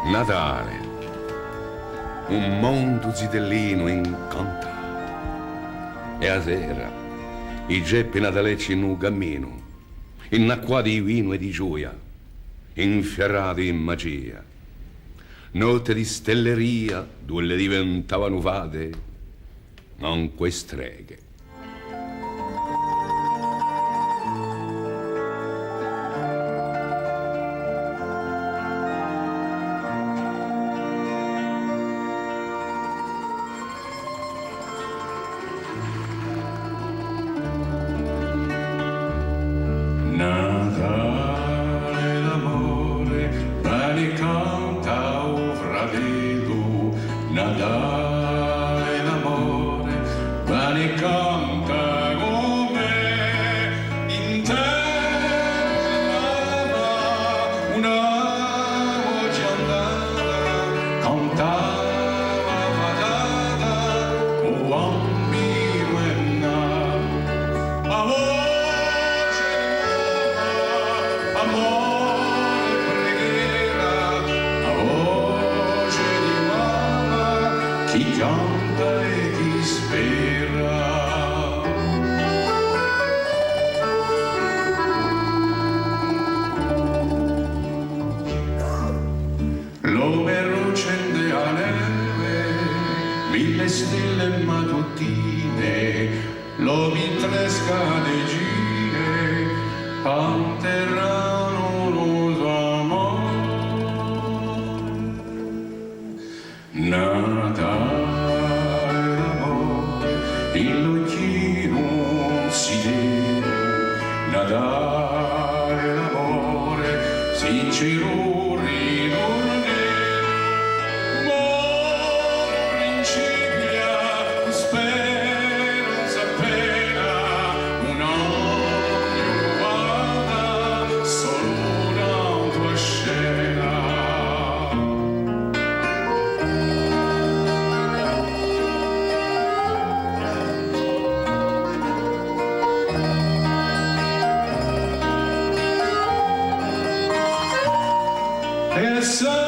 Natale, un mondo zitellino incanta. E a sera, i geppi natalecci in un cammino, innacquati di vino e di gioia, infiorati in magia. Notte di stelleria, dove le diventavano fate, non quei streghe. Natale d'amore, bene canta o fratello. Natale d'amore, bene canta come in terra una voce andata, cantava patata o bambino è nato. Amore, preghiera, la voce di mamma, chi canta e chi spera. L'omero accende a neve, 1000 stelle mattutine, lo vintresca decine, canteranno lo suo amore. Natale d'amore, il lucchino si deve. Natale d'amore, sincero ritornello. Moro principia, speranza appena, una Yes, sir.